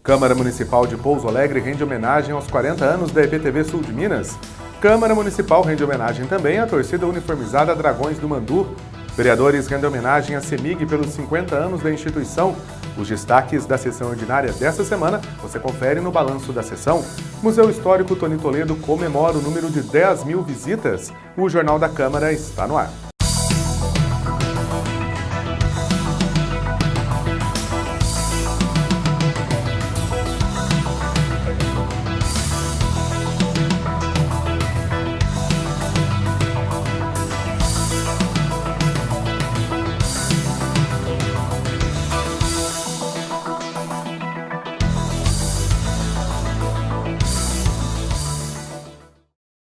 Câmara Municipal de Pouso Alegre rende homenagem aos 40 anos da EPTV Sul de Minas. Câmara Municipal rende homenagem também à torcida uniformizada Dragões do Mandu. Vereadores rendem homenagem à CEMIG pelos 50 anos da instituição. Os destaques da sessão ordinária desta semana você confere no balanço da sessão. Museu Histórico Tony Toledo comemora o número de 10 mil visitas. O Jornal da Câmara está no ar.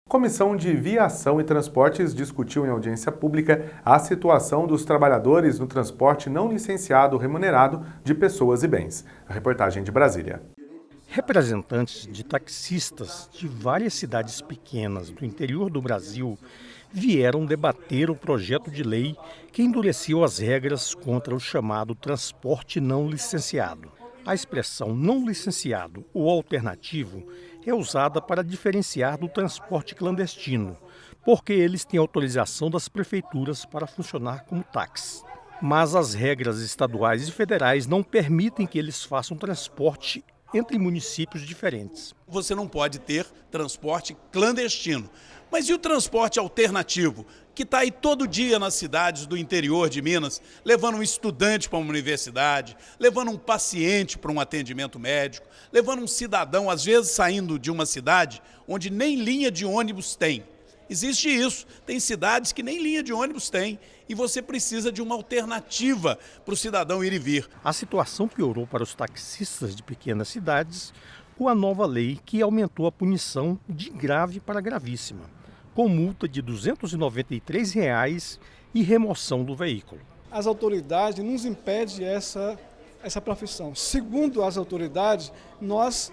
A Comissão de Viação e Transportes discutiu em audiência pública a situação dos trabalhadores no transporte não licenciado remunerado de pessoas e bens. A reportagem de Brasília. Representantes de taxistas de várias cidades pequenas do interior do Brasil vieram debater o projeto de lei que endureceu as regras contra o chamado transporte não licenciado. A expressão não licenciado ou alternativo é usada para diferenciar do transporte clandestino, porque eles têm autorização das prefeituras para funcionar como táxi. Mas as regras estaduais e federais não permitem que eles façam transporte entre municípios diferentes. Você não pode ter transporte clandestino. Mas e o transporte alternativo, que está aí todo dia nas cidades do interior de Minas, levando um estudante para uma universidade, levando um paciente para um atendimento médico, levando um cidadão, às vezes saindo de uma cidade onde nem linha de ônibus tem. Existe isso, tem cidades que nem linha de ônibus tem e você precisa de uma alternativa para o cidadão ir e vir. A situação piorou para os taxistas de pequenas cidades com a nova lei que aumentou a punição de grave para gravíssima, com multa de R$ 293 e remoção do veículo. As autoridades nos impedem essa profissão. Segundo as autoridades, nós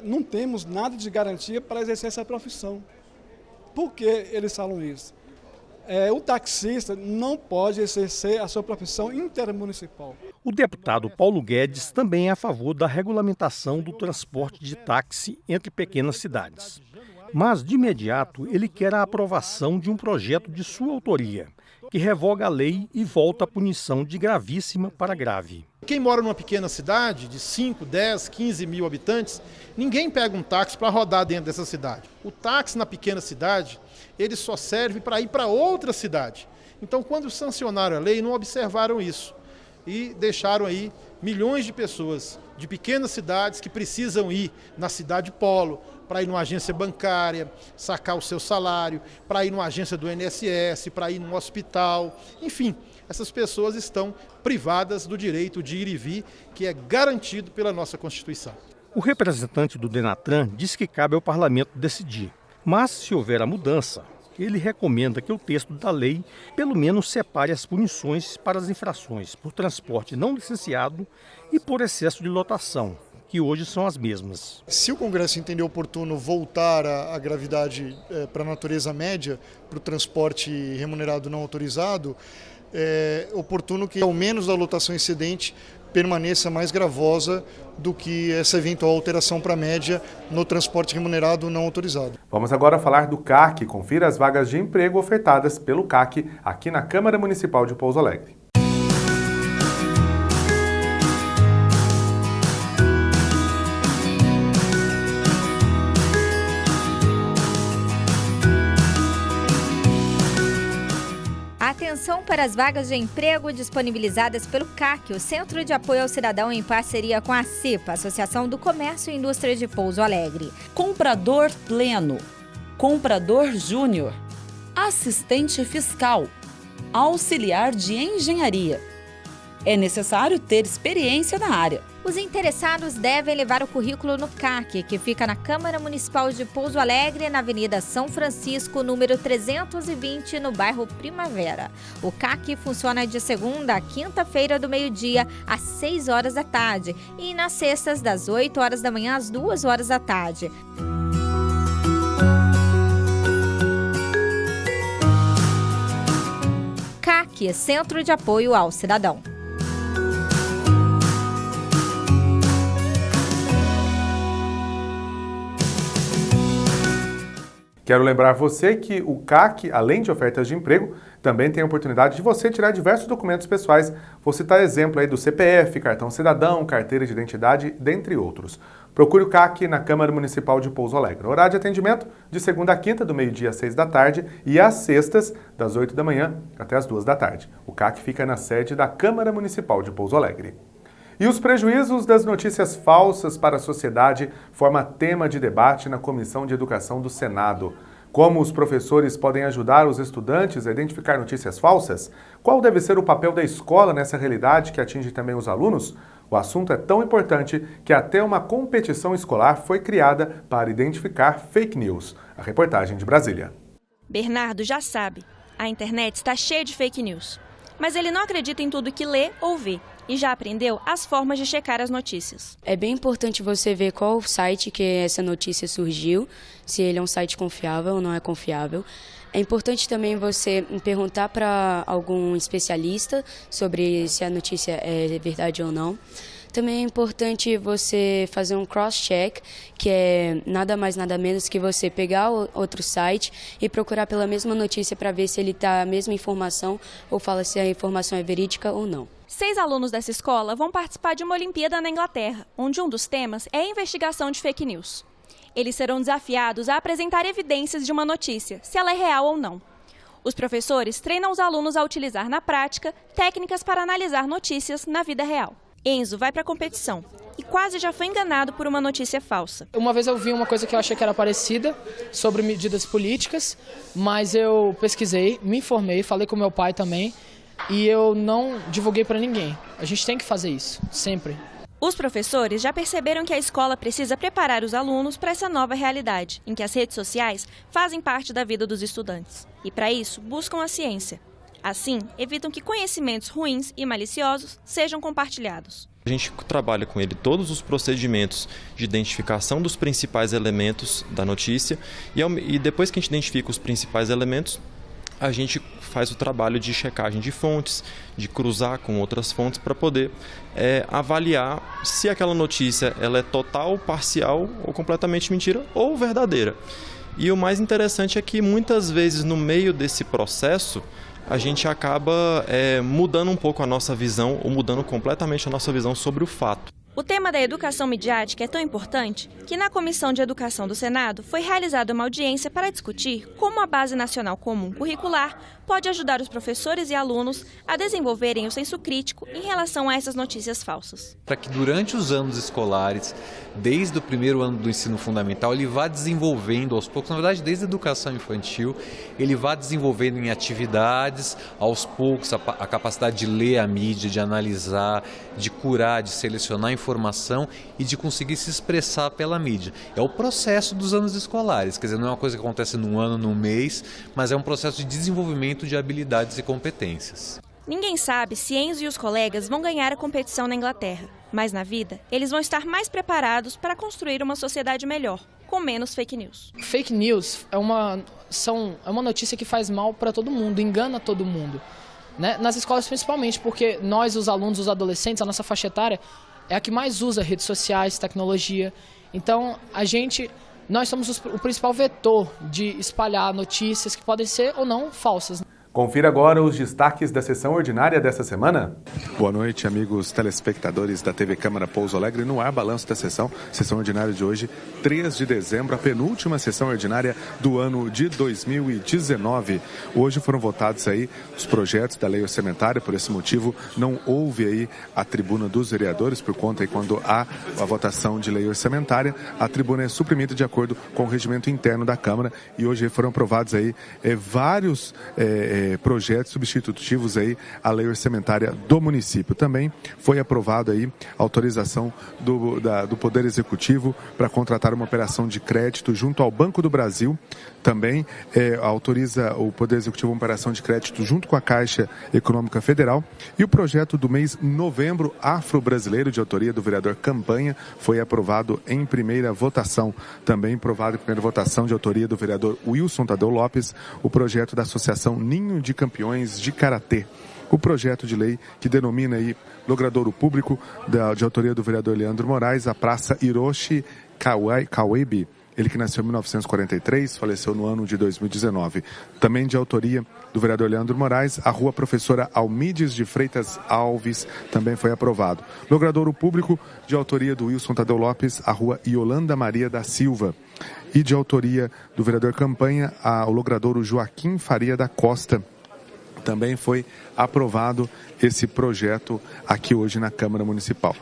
não temos nada de garantia para exercer essa profissão. Por que eles falam isso? O taxista não pode exercer a sua profissão intermunicipal. O deputado Paulo Guedes também é a favor da regulamentação do transporte de táxi entre pequenas cidades. Mas, de imediato, ele quer a aprovação de um projeto de sua autoria, que revoga a lei e volta a punição de gravíssima para grave. Quem mora numa pequena cidade de 5, 10, 15 mil habitantes, ninguém pega um táxi para rodar dentro dessa cidade. O táxi na pequena cidade, ele só serve para ir para outra cidade. Então, quando sancionaram a lei, não observaram isso e deixaram aí milhões de pessoas de pequenas cidades que precisam ir na cidade polo, para ir numa agência bancária, sacar o seu salário, para ir numa agência do INSS, para ir num hospital, enfim, essas pessoas estão privadas do direito de ir e vir, que é garantido pela nossa Constituição. O representante do Denatran diz que cabe ao parlamento decidir, mas se houver a mudança, ele recomenda que o texto da lei pelo menos separe as punições para as infrações por transporte não licenciado e por excesso de lotação, que hoje são as mesmas. Se o Congresso entender oportuno voltar a gravidade para a natureza média, para o transporte remunerado não autorizado, é oportuno que ao menos a lotação excedente permaneça mais gravosa do que essa eventual alteração para a média no transporte remunerado não autorizado. Vamos agora falar do CAC. Confira as vagas de emprego ofertadas pelo CAC aqui na Câmara Municipal de Pouso Alegre. Atenção para as vagas de emprego disponibilizadas pelo CAC, o Centro de Apoio ao Cidadão, em parceria com a CIPA, Associação do Comércio e Indústria de Pouso Alegre. Comprador pleno, comprador júnior, assistente fiscal, auxiliar de engenharia. É necessário ter experiência na área. Os interessados devem levar o currículo no CAC, que fica na Câmara Municipal de Pouso Alegre, na Avenida São Francisco, número 320, no bairro Primavera. O CAC funciona de segunda a quinta-feira, do meio-dia às 6 horas da tarde e nas sextas, das 8 horas da manhã às 2 horas da tarde. CAC, Centro de Apoio ao Cidadão. Quero lembrar você que o CAC, além de ofertas de emprego, também tem a oportunidade de você tirar diversos documentos pessoais. Vou citar exemplo aí do CPF, cartão cidadão, carteira de identidade, dentre outros. Procure o CAC na Câmara Municipal de Pouso Alegre. Horário de atendimento de segunda a quinta, do meio-dia às 6 da tarde e às sextas, das 8 da manhã até as 2 da tarde. O CAC fica na sede da Câmara Municipal de Pouso Alegre. E os prejuízos das notícias falsas para a sociedade forma tema de debate na Comissão de Educação do Senado. Como os professores podem ajudar os estudantes a identificar notícias falsas? Qual deve ser o papel da escola nessa realidade que atinge também os alunos? O assunto é tão importante que até uma competição escolar foi criada para identificar fake news. A reportagem de Brasília. Bernardo já sabe, a internet está cheia de fake news. Mas ele não acredita em tudo que lê ou vê e já aprendeu as formas de checar as notícias. É bem importante você ver qual site que essa notícia surgiu, se ele é um site confiável ou não é confiável. É importante também você perguntar para algum especialista sobre se a notícia é verdade ou não. Também é importante você fazer um cross-check, que é nada mais nada menos que você pegar outro site e procurar pela mesma notícia para ver se ele está a mesma informação ou fala se a informação é verídica ou não. 6 alunos dessa escola vão participar de uma Olimpíada na Inglaterra, onde um dos temas é a investigação de fake news. Eles serão desafiados a apresentar evidências de uma notícia, se ela é real ou não. Os professores treinam os alunos a utilizar na prática técnicas para analisar notícias na vida real. Enzo vai para a competição e quase já foi enganado por uma notícia falsa. Uma vez eu vi uma coisa que eu achei que era parecida, sobre medidas políticas, mas eu pesquisei, me informei, falei com meu pai também e eu não divulguei para ninguém. A gente tem que fazer isso, sempre. Os professores já perceberam que a escola precisa preparar os alunos para essa nova realidade, em que as redes sociais fazem parte da vida dos estudantes. E para isso, buscam a ciência. Assim, evitam que conhecimentos ruins e maliciosos sejam compartilhados. A gente trabalha com ele todos os procedimentos de identificação dos principais elementos da notícia e depois que a gente identifica os principais elementos, a gente faz o trabalho de checagem de fontes, de cruzar com outras fontes para poder avaliar se aquela notícia ela é total, parcial ou completamente mentira ou verdadeira. E o mais interessante é que muitas vezes no meio desse processo a gente acaba mudando um pouco a nossa visão ou mudando completamente a nossa visão sobre o fato. O tema da educação midiática é tão importante que na Comissão de Educação do Senado foi realizada uma audiência para discutir como a Base Nacional Comum Curricular pode ajudar os professores e alunos a desenvolverem o senso crítico em relação a essas notícias falsas. Para que durante os anos escolares, desde o primeiro ano do ensino fundamental, ele vá desenvolvendo aos poucos, na verdade desde a educação infantil, ele vá desenvolvendo em atividades, aos poucos, a capacidade de ler a mídia, de analisar, de curar, de selecionar informação e de conseguir se expressar pela mídia. É o processo dos anos escolares, quer dizer, não é uma coisa que acontece num ano, num mês, mas é um processo de desenvolvimento de habilidades e competências. Ninguém sabe se Enzo e os colegas vão ganhar a competição na Inglaterra, mas na vida eles vão estar mais preparados para construir uma sociedade melhor, com menos fake news. Fake news é uma notícia que faz mal para todo mundo, engana todo mundo, né? Nas escolas principalmente, porque nós, os alunos, os adolescentes, a nossa faixa etária é a que mais usa redes sociais, tecnologia. Então, nós somos o principal vetor de espalhar notícias que podem ser ou não falsas. Confira agora os destaques da sessão ordinária desta semana. Boa noite, amigos telespectadores da TV Câmara Pouso Alegre. No ar, balanço da sessão ordinária de hoje, 3 de dezembro, a penúltima sessão ordinária do ano de 2019. Hoje foram votados aí os projetos da lei orçamentária, por esse motivo não houve aí a tribuna dos vereadores, por conta aí quando há a votação de lei orçamentária, a tribuna é suprimida de acordo com o regimento interno da Câmara e hoje foram aprovados aí vários projetos substitutivos aí à lei orçamentária do município. Também foi aprovado aí a autorização do Poder Executivo para contratar uma operação de crédito junto ao Banco do Brasil. Também autoriza o Poder Executivo uma operação de crédito junto com a Caixa Econômica Federal. E o projeto do mês novembro afro-brasileiro, de autoria do vereador Campanha, foi aprovado em primeira votação. Também aprovado em primeira votação, de autoria do vereador Wilson Tadeu Lopes, o projeto da Associação Ninho de Campeões de Karatê. O projeto de lei que denomina aí logradouro público, de autoria do vereador Leandro Moraes, a Praça Hiroshi Kawabe, ele que nasceu em 1943, faleceu no ano de 2019. Também de autoria do vereador Leandro Moraes, a rua Professora Almides de Freitas Alves também foi aprovado. Logradouro público, de autoria do Wilson Tadeu Lopes, a rua Yolanda Maria da Silva. E de autoria do vereador Campanha, o logradouro Joaquim Faria da Costa. Também foi aprovado esse projeto aqui hoje na Câmara Municipal.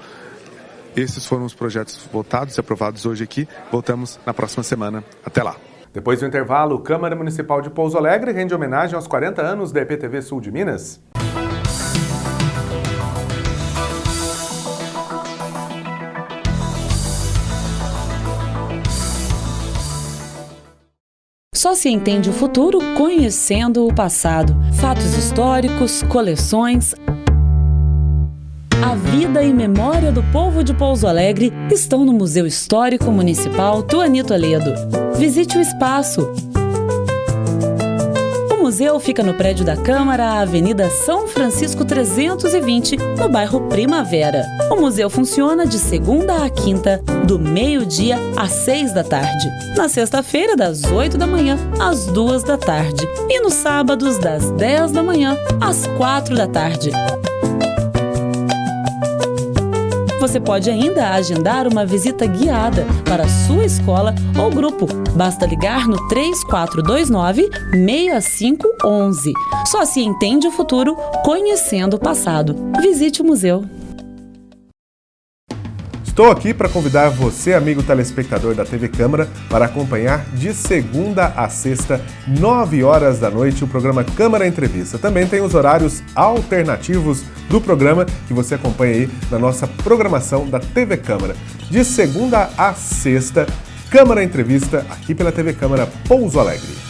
Esses foram os projetos votados e aprovados hoje aqui. Voltamos na próxima semana. Até lá. Depois do intervalo, Câmara Municipal de Pouso Alegre rende homenagem aos 40 anos da EPTV Sul de Minas. Só se entende o futuro conhecendo o passado. Fatos históricos, coleções. A vida e memória do povo de Pouso Alegre estão no Museu Histórico Municipal Tuani Toledo. Visite o espaço. O museu fica no prédio da Câmara, Avenida São Francisco 320, no bairro Primavera. O museu funciona de segunda a quinta, do meio-dia às 6 da tarde. Na sexta-feira, das 8 da manhã às 2 da tarde. E nos sábados, das 10 da manhã às 4 da tarde. Você pode ainda agendar uma visita guiada para a sua escola ou grupo. Basta ligar no 3429-6511. Só se entende o futuro conhecendo o passado. Visite o museu. Estou aqui para convidar você, amigo telespectador da TV Câmara, para acompanhar de segunda a sexta, 9 horas da noite, o programa Câmara Entrevista. Também tem os horários alternativos do programa que você acompanha aí na nossa programação da TV Câmara. De segunda a sexta, Câmara Entrevista, aqui pela TV Câmara Pouso Alegre.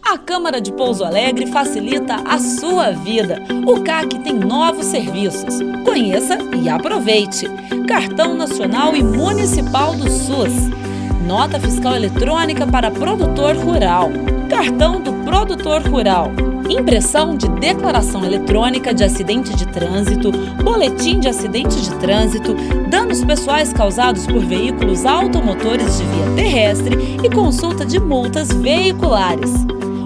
A Câmara de Pouso Alegre facilita a sua vida. O CAC tem novos serviços. Conheça e aproveite. Cartão Nacional e Municipal do SUS. Nota Fiscal Eletrônica para Produtor Rural. Cartão do Produtor Rural. Impressão de Declaração Eletrônica de Acidente de Trânsito, Boletim de Acidente de Trânsito, danos pessoais causados por veículos automotores de via terrestre e consulta de multas veiculares.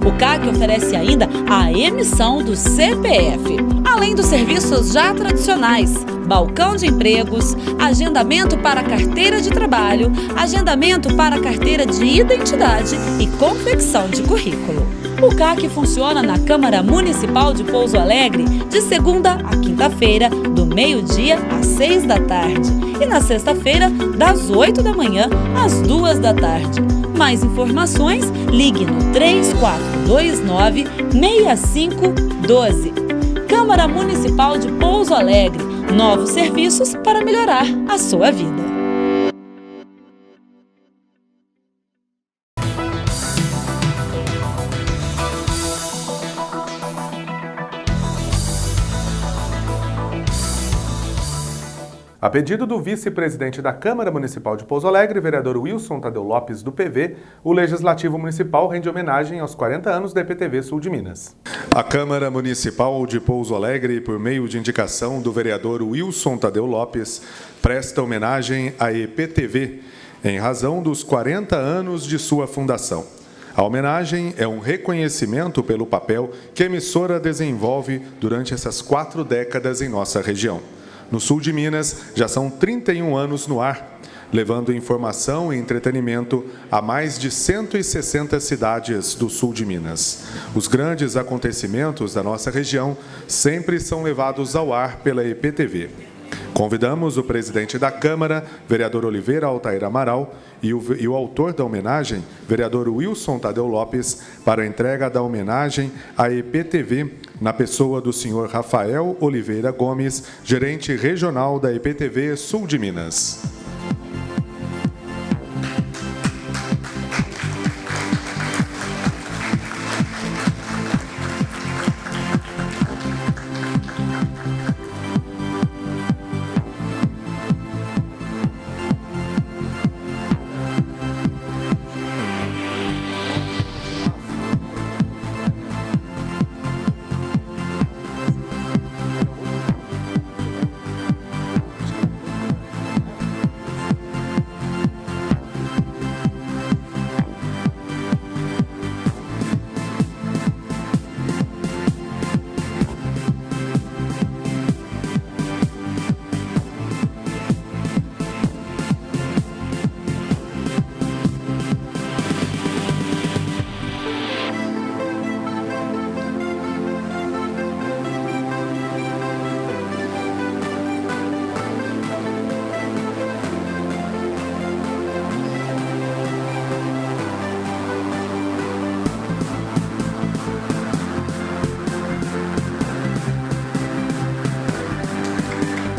O CAC oferece ainda a emissão do CPF, além dos serviços já tradicionais, balcão de empregos, agendamento para carteira de trabalho, agendamento para carteira de identidade e confecção de currículo. O CAC funciona na Câmara Municipal de Pouso Alegre de segunda a quinta-feira, do meio-dia às 6 da tarde e na sexta-feira, das 8 da manhã às 2 da tarde. Mais informações, ligue no 3429-6512. Câmara Municipal de Pouso Alegre. Novos serviços para melhorar a sua vida. A pedido do vice-presidente da Câmara Municipal de Pouso Alegre, vereador Wilson Tadeu Lopes, do PV, o Legislativo Municipal rende homenagem aos 40 anos da EPTV Sul de Minas. A Câmara Municipal de Pouso Alegre, por meio de indicação do vereador Wilson Tadeu Lopes, presta homenagem à EPTV, em razão dos 40 anos de sua fundação. A homenagem é um reconhecimento pelo papel que a emissora desenvolve durante essas 4 décadas em nossa região. No sul de Minas, já são 31 anos no ar, levando informação e entretenimento a mais de 160 cidades do sul de Minas. Os grandes acontecimentos da nossa região sempre são levados ao ar pela EPTV. Convidamos o presidente da Câmara, vereador Oliveira Altair Amaral, e o autor da homenagem, vereador Wilson Tadeu Lopes, para a entrega da homenagem à EPTV, na pessoa do senhor Rafael Oliveira Gomes, gerente regional da EPTV Sul de Minas.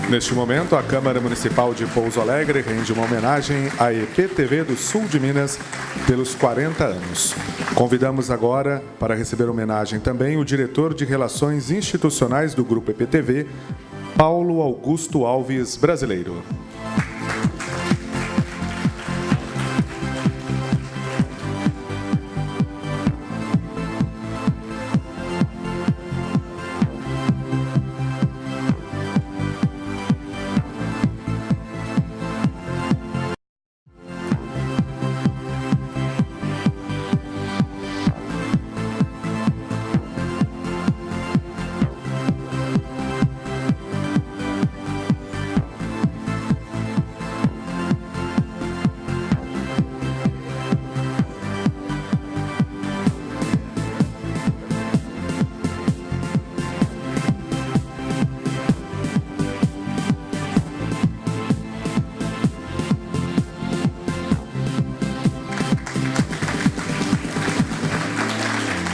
Neste momento, a Câmara Municipal de Pouso Alegre rende uma homenagem à EPTV do Sul de Minas pelos 40 anos. Convidamos agora para receber homenagem também o diretor de Relações Institucionais do Grupo EPTV, Paulo Augusto Alves Brasileiro.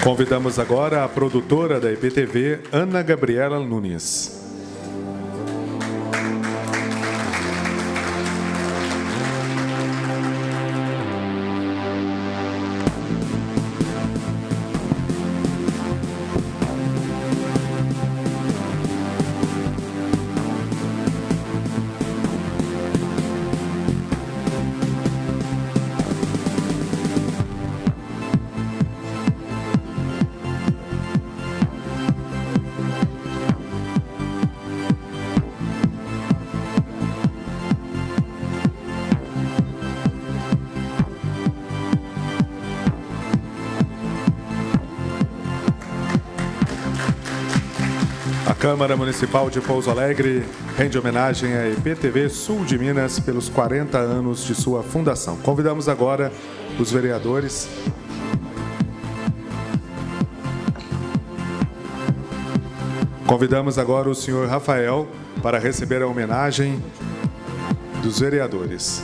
Convidamos agora a produtora da EPTV, Ana Gabriela Nunes. A Câmara Municipal de Pouso Alegre rende homenagem à EPTV Sul de Minas pelos 40 anos de sua fundação. Convidamos agora os vereadores. Convidamos agora o senhor Rafael para receber a homenagem dos vereadores.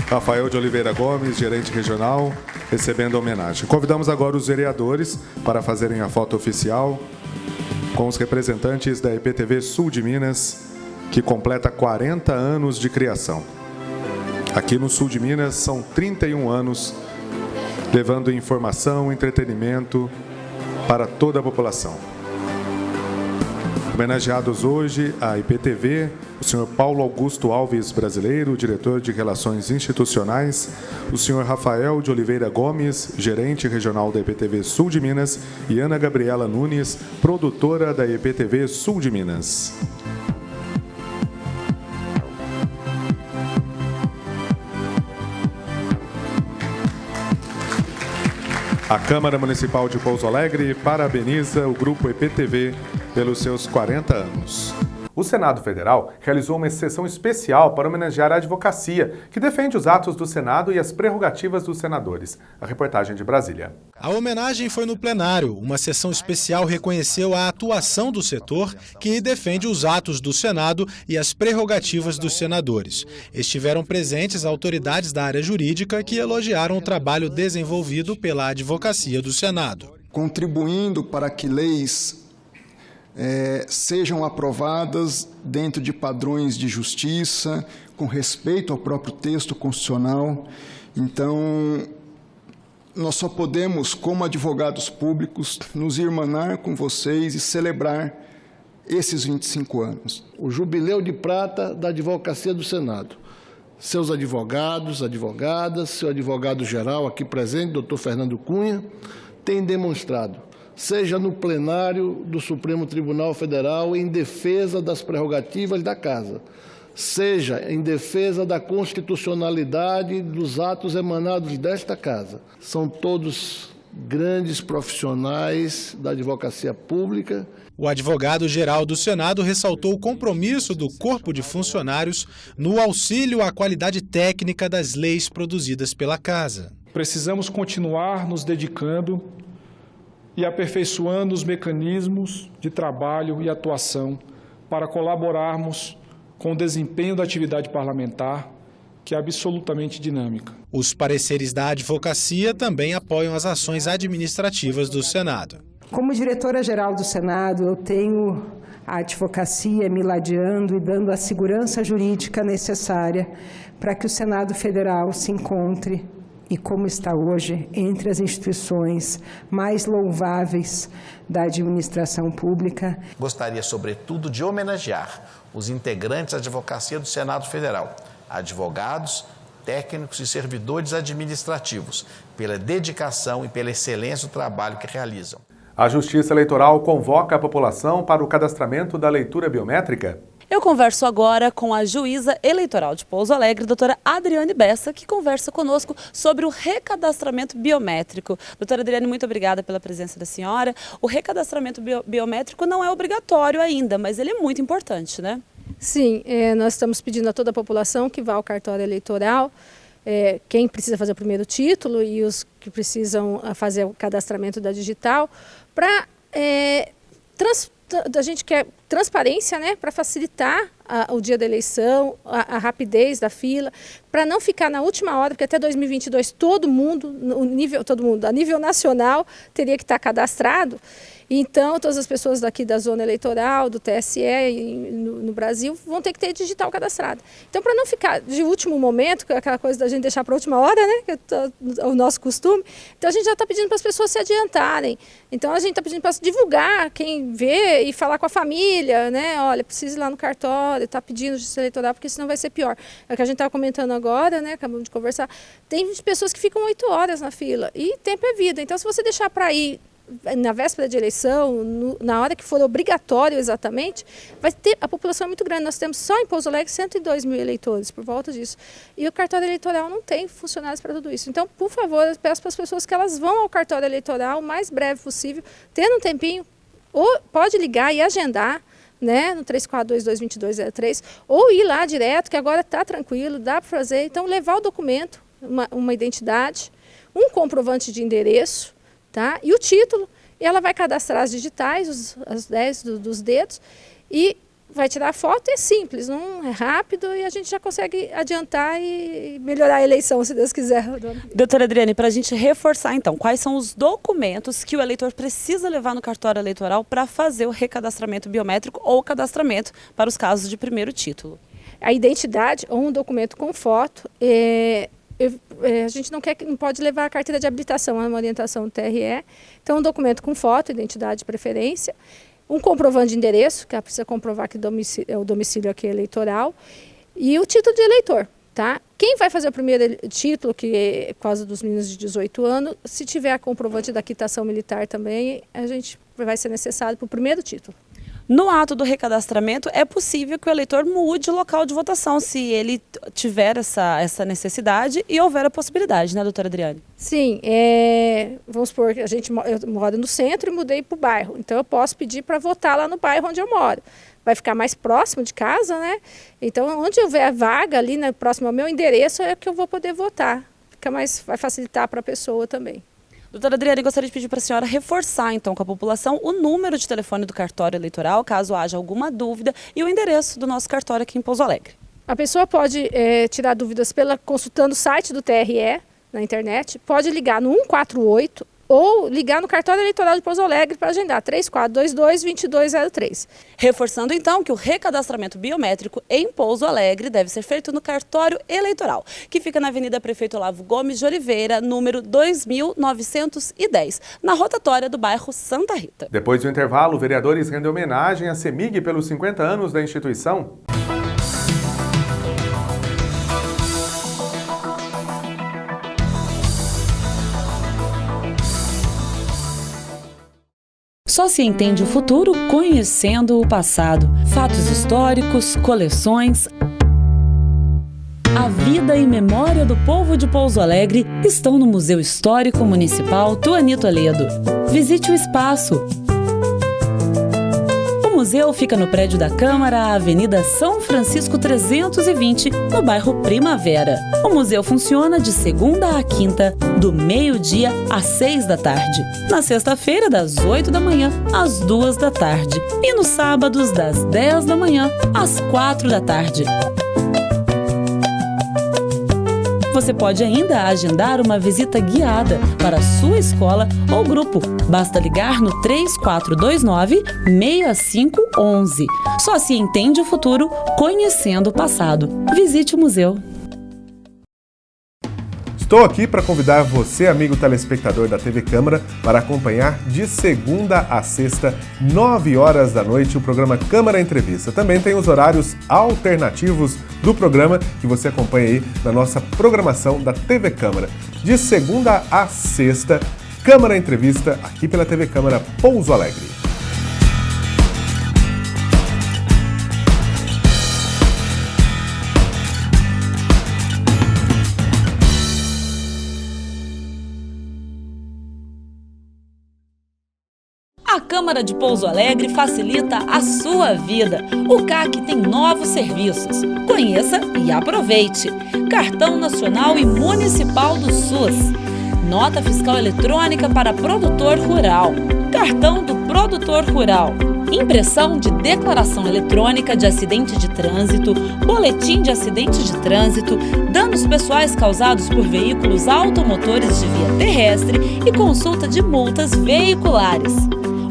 Rafael de Oliveira Gomes, gerente regional, recebendo a homenagem. Convidamos agora os vereadores para fazerem a foto oficial com os representantes da EPTV Sul de Minas, que completa 40 anos de criação. Aqui no Sul de Minas são 31 anos, levando informação, entretenimento para toda a população. Homenageados hoje a IPTV, o senhor Paulo Augusto Alves Brasileiro, diretor de Relações Institucionais, o senhor Rafael de Oliveira Gomes, gerente regional da IPTV Sul de Minas, e Ana Gabriela Nunes, produtora da IPTV Sul de Minas. A Câmara Municipal de Pouso Alegre parabeniza o Grupo EPTV pelos seus 40 anos. O Senado Federal realizou uma sessão especial para homenagear a advocacia, que defende os atos do Senado e as prerrogativas dos senadores. A reportagem de Brasília. A homenagem foi no plenário. Uma sessão especial reconheceu a atuação do setor que defende os atos do Senado e as prerrogativas dos senadores. Estiveram presentes autoridades da área jurídica que elogiaram o trabalho desenvolvido pela advocacia do Senado. Contribuindo para que leis sejam aprovadas dentro de padrões de justiça, com respeito ao próprio texto constitucional. Então, nós só podemos, como advogados públicos, nos irmanar com vocês e celebrar esses 25 anos. O jubileu de prata da advocacia do Senado. Seus advogados, advogadas, seu advogado-geral aqui presente, doutor Fernando Cunha, tem demonstrado, seja no plenário do Supremo Tribunal Federal, em defesa das prerrogativas da Casa, seja em defesa da constitucionalidade dos atos emanados desta Casa. São todos grandes profissionais da advocacia pública. O advogado-geral do Senado ressaltou o compromisso do corpo de funcionários no auxílio à qualidade técnica das leis produzidas pela Casa. Precisamos continuar nos dedicando e aperfeiçoando os mecanismos de trabalho e atuação para colaborarmos com o desempenho da atividade parlamentar, que é absolutamente dinâmica. Os pareceres da advocacia também apoiam as ações administrativas do Senado. Como diretora-geral do Senado, eu tenho a advocacia me ladeando e dando a segurança jurídica necessária para que o Senado Federal se encontre, e como está hoje, entre as instituições mais louváveis da administração pública. Gostaria, sobretudo, de homenagear os integrantes da advocacia do Senado Federal, advogados, técnicos e servidores administrativos, pela dedicação e pela excelência do trabalho que realizam. A Justiça Eleitoral convoca a população para o cadastramento da leitura biométrica. Eu converso agora com a juíza eleitoral de Pouso Alegre, doutora Adriane Bessa, que conversa conosco sobre o recadastramento biométrico. Doutora Adriane, muito obrigada pela presença da senhora. O recadastramento biométrico não é obrigatório ainda, mas ele é muito importante, né? Sim, nós estamos pedindo a toda a população que vá ao cartório eleitoral, quem precisa fazer o primeiro título e os que precisam fazer o cadastramento da digital, para a gente quer transparência, né, para facilitar o dia da eleição, a rapidez da fila, para não ficar na última hora, porque até 2022 todo mundo, a nível nacional, teria que estar cadastrado. Então, todas as pessoas daqui da zona eleitoral, do TSE no Brasil, vão ter que ter digital cadastrado. Então, para não ficar de último momento, que é aquela coisa da gente deixar para a última hora, né, que é o nosso costume, então a gente já está pedindo para as pessoas se adiantarem. Então, a gente está pedindo para divulgar, quem vê e falar com a família, né, olha, precisa ir lá no cartório, está pedindo justiça eleitoral, porque senão vai ser pior. É o que a gente estava comentando agora, né, acabamos de conversar, tem pessoas que ficam 8 horas na fila, e tempo é vida. Então, se você deixar para ir na véspera de eleição, na hora que for obrigatório exatamente, vai ter, a população é muito grande. Nós temos só em Pouso Alegre 102 mil eleitores, por volta disso. E o cartório eleitoral não tem funcionários para tudo isso. Então, por favor, eu peço para as pessoas que elas vão ao cartório eleitoral o mais breve possível, tendo um tempinho, ou pode ligar e agendar, né, no 34222203, ou ir lá direto, que agora está tranquilo, dá para fazer. Então, levar o documento, uma identidade, um comprovante de endereço, tá? E o título, e ela vai cadastrar as digitais, as 10 dos dedos, e vai tirar a foto, é simples, não é rápido, e a gente já consegue adiantar e melhorar a eleição, se Deus quiser. Doutora Adriane, para a gente reforçar então, quais são os documentos que o eleitor precisa levar no cartório eleitoral para fazer o recadastramento biométrico ou cadastramento para os casos de primeiro título? A identidade ou um documento com foto, a gente não pode levar a carteira de habilitação, é uma orientação do TRE. Então, um documento com foto, identidade de preferência, um comprovante de endereço, que ela precisa comprovar que o domicílio aqui é eleitoral, e o título de eleitor. Tá? Quem vai fazer o primeiro título, que é por causa dos meninos de 18 anos, se tiver a comprovante da quitação militar também, a gente vai ser necessário para o primeiro título. No ato do recadastramento, é possível que o eleitor mude o local de votação, se ele tiver essa necessidade e houver a possibilidade, né, doutora Adriane? Sim, vamos supor que eu moro no centro e mudei para o bairro, então eu posso pedir para votar lá no bairro onde eu moro. Vai ficar mais próximo de casa, né? Então, onde houver a vaga ali, né, próximo ao meu endereço, é que eu vou poder votar. Vai facilitar para a pessoa também. Doutora Adriane, gostaria de pedir para a senhora reforçar, então, com a população o número de telefone do cartório eleitoral, caso haja alguma dúvida, e o endereço do nosso cartório aqui em Pouso Alegre. A pessoa pode tirar dúvidas consultando o site do TRE na internet, pode ligar no 148 ou ligar no cartório eleitoral de Pouso Alegre para agendar 3422-2203. Reforçando então que o recadastramento biométrico em Pouso Alegre deve ser feito no cartório eleitoral, que fica na Avenida Prefeito Olavo Gomes de Oliveira, número 2910, na rotatória do bairro Santa Rita. Depois do intervalo, vereadores rendem homenagem à CEMIG pelos 50 anos da instituição. Só se entende o futuro conhecendo o passado. Fatos históricos, coleções. A vida e memória do povo de Pouso Alegre estão no Museu Histórico Municipal Tuani Toledo. Visite o espaço. O museu fica no prédio da Câmara, Avenida São Francisco 320, no bairro Primavera. O museu funciona de segunda a quinta, do meio-dia às 6 da tarde. Na sexta-feira, das 8 da manhã às 2 da tarde. E nos sábados, das 10 da manhã às 4 da tarde. Você pode ainda agendar uma visita guiada para a sua escola ou grupo. Basta ligar no 3429-6511. Só se entende o futuro conhecendo o passado. Visite o museu. Estou aqui para convidar você, amigo telespectador da TV Câmara, para acompanhar de segunda a sexta, 9 horas da noite, o programa Câmara Entrevista. Também tem os horários alternativos do programa que você acompanha aí na nossa programação da TV Câmara. De segunda a sexta, Câmara Entrevista, aqui pela TV Câmara Pouso Alegre. A Câmara de Pouso Alegre facilita a sua vida. O CAC tem novos serviços. Conheça e aproveite. Cartão Nacional e Municipal do SUS. Nota fiscal eletrônica para produtor rural. Cartão do produtor rural. Impressão de declaração eletrônica de acidente de trânsito, boletim de acidente de trânsito, danos pessoais causados por veículos automotores de via terrestre e consulta de multas veiculares.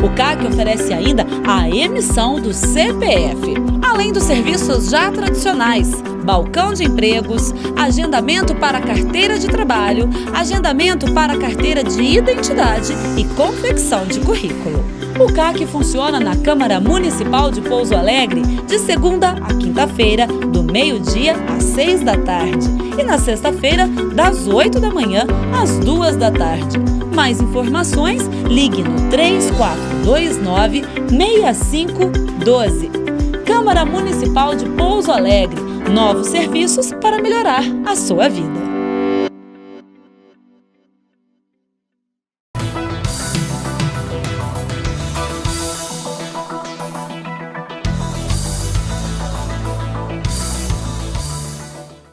O CAC oferece ainda a emissão do CPF, além dos serviços já tradicionais, balcão de empregos, agendamento para carteira de trabalho, agendamento para carteira de identidade e confecção de currículo. O CAC funciona na Câmara Municipal de Pouso Alegre de segunda a quinta-feira, do meio-dia às 6 da tarde e na sexta-feira, das 8 da manhã às 2 da tarde. Mais informações, ligue no 3429-6512. Câmara Municipal de Pouso Alegre. Novos serviços para melhorar a sua vida.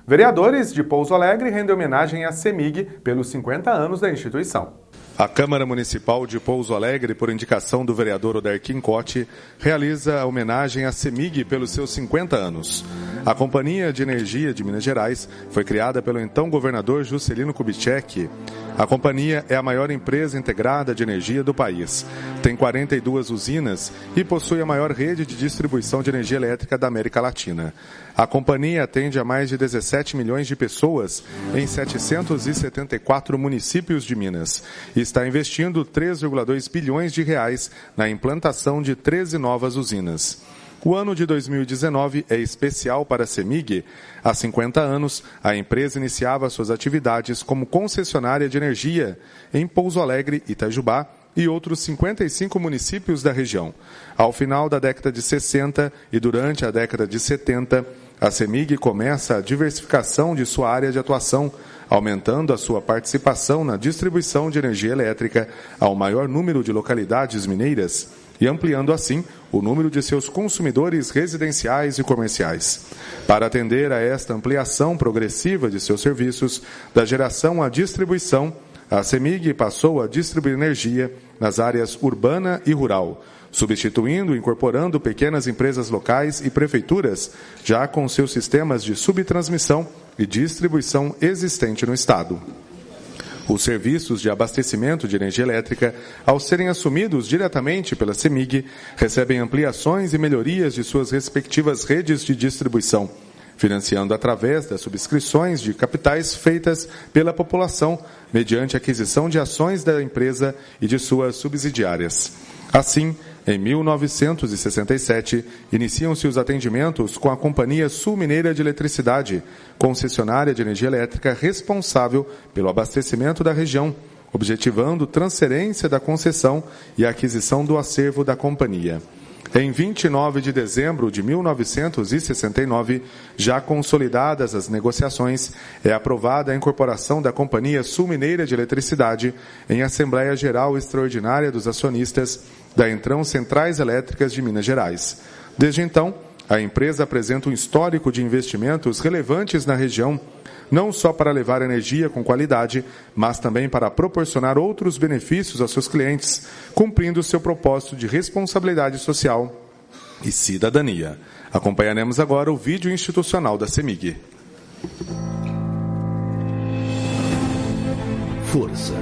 Vereadores de Pouso Alegre rendem homenagem à CEMIG pelos 50 anos da instituição. A Câmara Municipal de Pouso Alegre, por indicação do vereador Oderquim Cotti, realiza a homenagem à CEMIG pelos seus 50 anos. A Companhia de Energia de Minas Gerais foi criada pelo então governador Juscelino Kubitschek. A companhia é a maior empresa integrada de energia do país. Tem 42 usinas e possui a maior rede de distribuição de energia elétrica da América Latina. A companhia atende a mais de 17 milhões de pessoas em 774 municípios de Minas e está investindo 3,2 bilhões de reais na implantação de 13 novas usinas. O ano de 2019 é especial para a CEMIG. Há 50 anos, a empresa iniciava suas atividades como concessionária de energia em Pouso Alegre, Itajubá e outros 55 municípios da região. Ao final da década de 60 e durante a década de 70, a CEMIG começa a diversificação de sua área de atuação, aumentando a sua participação na distribuição de energia elétrica ao maior número de localidades mineiras e ampliando assim o número de seus consumidores residenciais e comerciais. Para atender a esta ampliação progressiva de seus serviços, da geração à distribuição, a CEMIG passou a distribuir energia nas áreas urbana e rural, substituindo e incorporando pequenas empresas locais e prefeituras, já com seus sistemas de subtransmissão e distribuição existente no Estado. Os serviços de abastecimento de energia elétrica, ao serem assumidos diretamente pela CEMIG, recebem ampliações e melhorias de suas respectivas redes de distribuição, financiando através das subscrições de capitais feitas pela população, mediante aquisição de ações da empresa e de suas subsidiárias. Assim, em 1967, iniciam-se os atendimentos com a Companhia Sul Mineira de Eletricidade, concessionária de energia elétrica responsável pelo abastecimento da região, objetivando transferência da concessão e a aquisição do acervo da companhia. Em 29 de dezembro de 1969, já consolidadas as negociações, é aprovada a incorporação da Companhia Sul Mineira de Eletricidade em Assembleia Geral Extraordinária dos Acionistas da Entrão Centrais Elétricas de Minas Gerais. Desde então, a empresa apresenta um histórico de investimentos relevantes na região, não só para levar energia com qualidade, mas também para proporcionar outros benefícios aos seus clientes, cumprindo seu propósito de responsabilidade social e cidadania. Acompanharemos agora o vídeo institucional da CEMIG. força.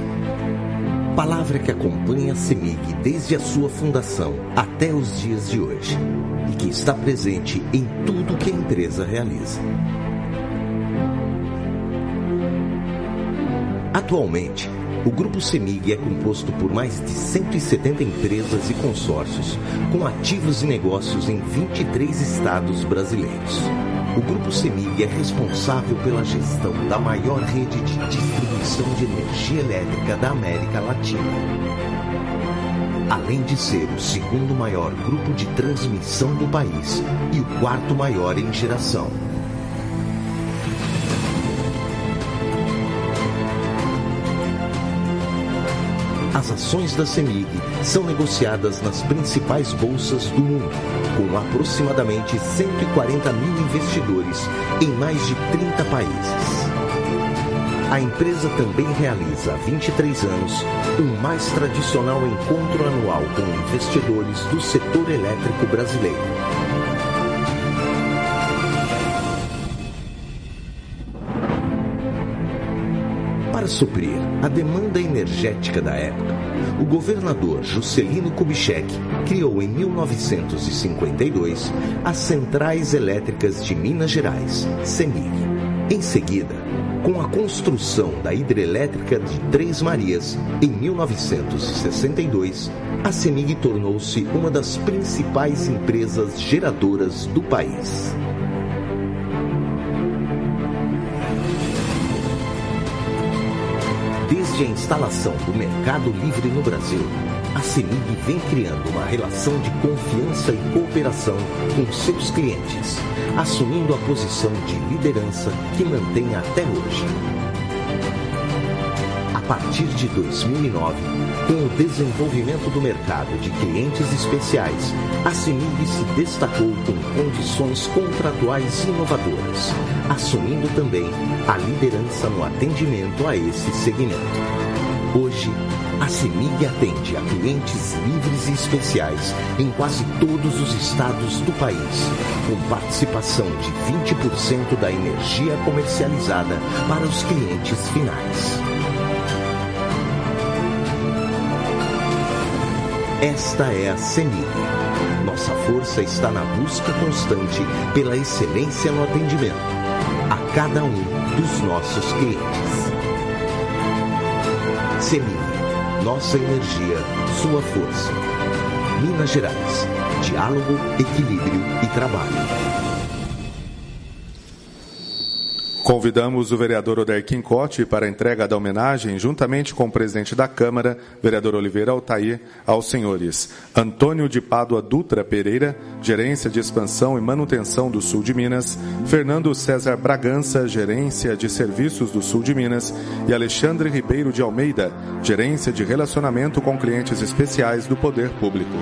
Palavra que acompanha a CEMIG desde a sua fundação até os dias de hoje e que está presente em tudo que a empresa realiza. Atualmente, o Grupo CEMIG é composto por mais de 170 empresas e consórcios, com ativos e negócios em 23 estados brasileiros. O Grupo CEMIG é responsável pela gestão da maior rede de distribuição de energia elétrica da América Latina. Além de ser o segundo maior grupo de transmissão do país e o quarto maior em geração. As ações da CEMIG são negociadas nas principais bolsas do mundo, com aproximadamente 140 mil investidores em mais de 30 países. A empresa também realiza há 23 anos o mais tradicional encontro anual com investidores do setor elétrico brasileiro. Para suprir a demanda energética da época, o governador Juscelino Kubitschek criou em 1952 as Centrais Elétricas de Minas Gerais, CEMIG. Em seguida, com a construção da hidrelétrica de Três Marias, em 1962, a CEMIG tornou-se uma das principais empresas geradoras do país. Desde a instalação do Mercado Livre no Brasil, a CEMIG vem criando uma relação de confiança e cooperação com seus clientes, assumindo a posição de liderança que mantém até hoje. A partir de 2009, com o desenvolvimento do mercado de clientes especiais, a CEMIG se destacou com condições contratuais inovadoras, assumindo também a liderança no atendimento a esse segmento. Hoje, a CEMIG atende a clientes livres e especiais em quase todos os estados do país, com participação de 20% da energia comercializada para os clientes finais. Esta é a CEMIG. Nossa força está na busca constante pela excelência no atendimento a cada um dos nossos clientes. CEMIG. Nossa energia, sua força. Minas Gerais. Diálogo, equilíbrio e trabalho. Convidamos o vereador Oderquim Cotti para a entrega da homenagem, juntamente com o presidente da Câmara, vereador Oliveira Altair, aos senhores Antônio de Pádua Dutra Pereira, Gerência de Expansão e Manutenção do Sul de Minas, Fernando César Bragança, Gerência de Serviços do Sul de Minas, e Alexandre Ribeiro de Almeida, Gerência de Relacionamento com Clientes Especiais do Poder Público.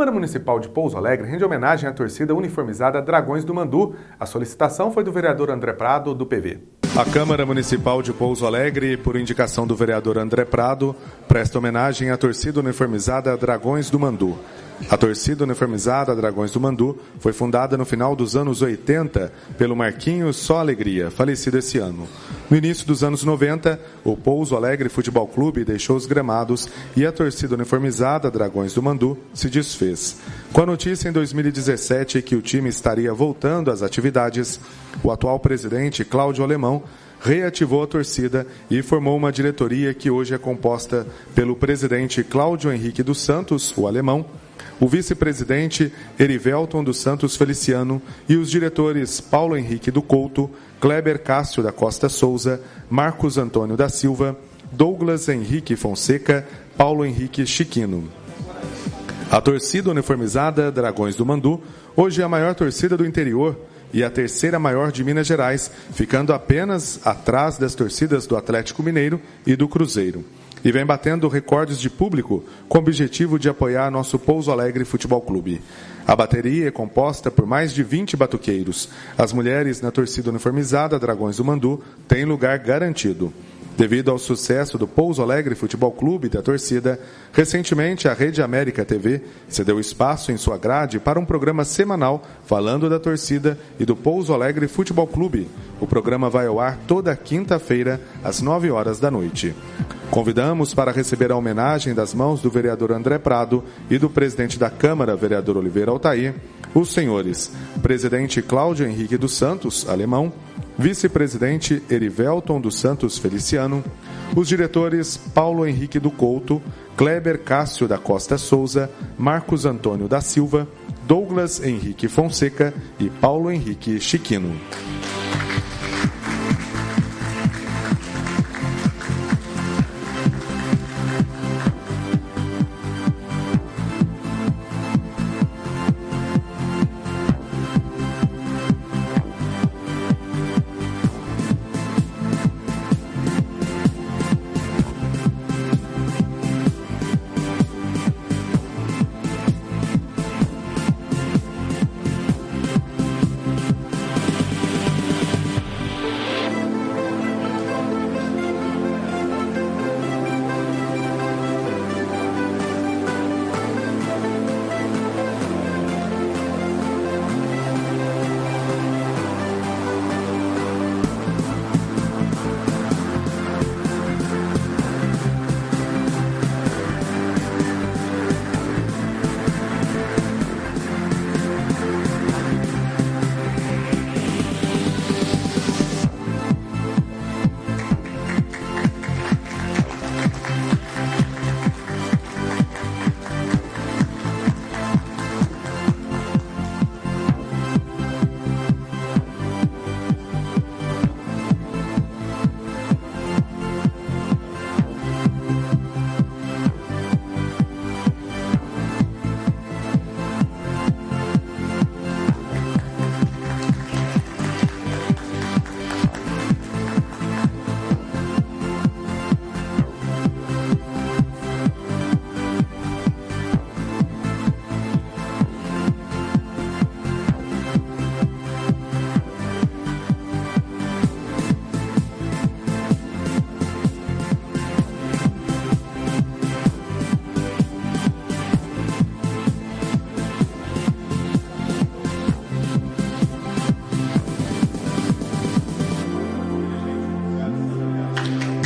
Câmara Municipal de Pouso Alegre rende homenagem à torcida uniformizada Dragões do Mandu. A solicitação foi do vereador André Prado, do PV. A Câmara Municipal de Pouso Alegre, por indicação do vereador André Prado, presta homenagem à torcida uniformizada Dragões do Mandu. A torcida uniformizada Dragões do Mandu foi fundada no final dos anos 80 pelo Marquinhos Só Alegria, falecido esse ano. No início dos anos 90, o Pouso Alegre Futebol Clube deixou os gramados e a torcida uniformizada Dragões do Mandu se desfez. Com a notícia em 2017 que o time estaria voltando às atividades, o atual presidente Cláudio Alemão reativou a torcida e formou uma diretoria que hoje é composta pelo presidente Cláudio Henrique dos Santos, o Alemão, o vice-presidente Erivelton dos Santos Feliciano e os diretores Paulo Henrique do Couto, Kleber Cássio da Costa Souza, Marcos Antônio da Silva, Douglas Henrique Fonseca, Paulo Henrique Chiquino. A torcida uniformizada Dragões do Mandu hoje é a maior torcida do interior e a terceira maior de Minas Gerais, ficando apenas atrás das torcidas do Atlético Mineiro e do Cruzeiro. E vem batendo recordes de público com o objetivo de apoiar nosso Pouso Alegre Futebol Clube. A bateria é composta por mais de 20 batuqueiros. As mulheres na torcida uniformizada Dragões do Mandu têm lugar garantido. Devido ao sucesso do Pouso Alegre Futebol Clube e da torcida, recentemente a Rede América TV cedeu espaço em sua grade para um programa semanal falando da torcida e do Pouso Alegre Futebol Clube. O programa vai ao ar toda quinta-feira, às 9 horas da noite. Convidamos para receber a homenagem das mãos do vereador André Prado e do presidente da Câmara, vereador Oliveira Altair, os senhores presidente Cláudio Henrique dos Santos, Alemão, vice-presidente Erivelton dos Santos Feliciano, os diretores Paulo Henrique do Couto, Kleber Cássio da Costa Souza, Marcos Antônio da Silva, Douglas Henrique Fonseca e Paulo Henrique Chiquino.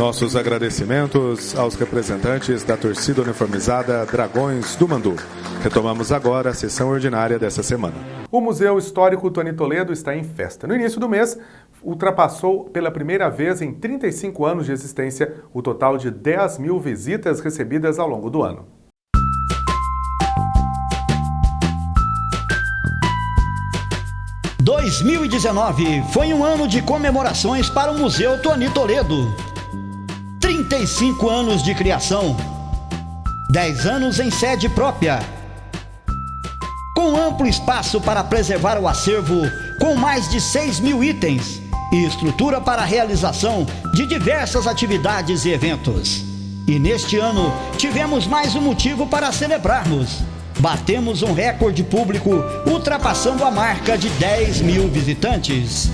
Nossos agradecimentos aos representantes da torcida uniformizada Dragões do Mandu. Retomamos agora a sessão ordinária dessa semana. O Museu Histórico Tony Toledo está em festa. No início do mês, ultrapassou pela primeira vez em 35 anos de existência o total de 10 mil visitas recebidas ao longo do ano. Em 2019 foi um ano de comemorações para o Museu Tony Toledo. 35 anos de criação, 10 anos em sede própria, com amplo espaço para preservar o acervo, com mais de 6 mil itens e estrutura para a realização de diversas atividades e eventos. E neste ano tivemos mais um motivo para celebrarmos. Batemos um recorde público, ultrapassando a marca de 10 mil visitantes.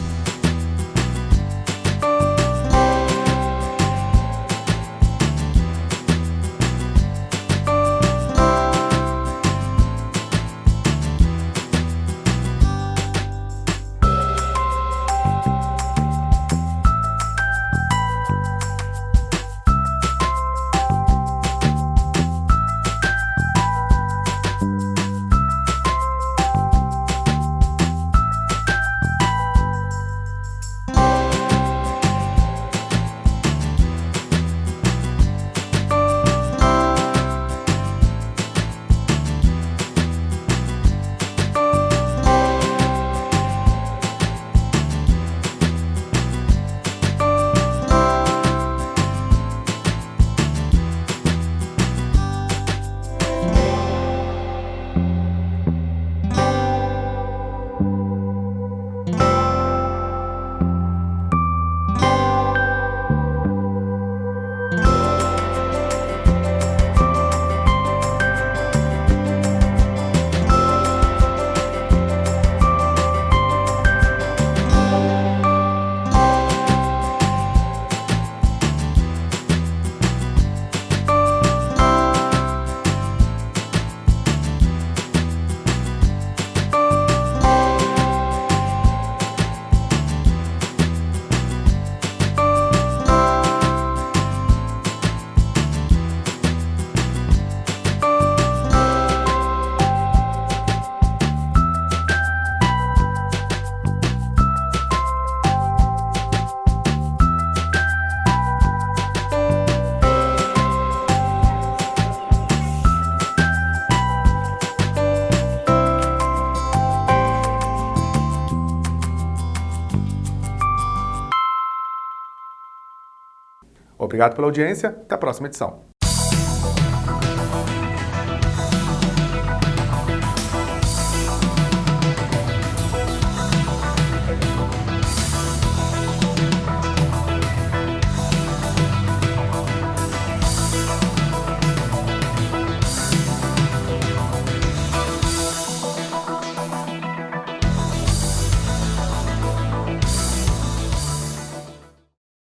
Obrigado pela audiência, até a próxima edição.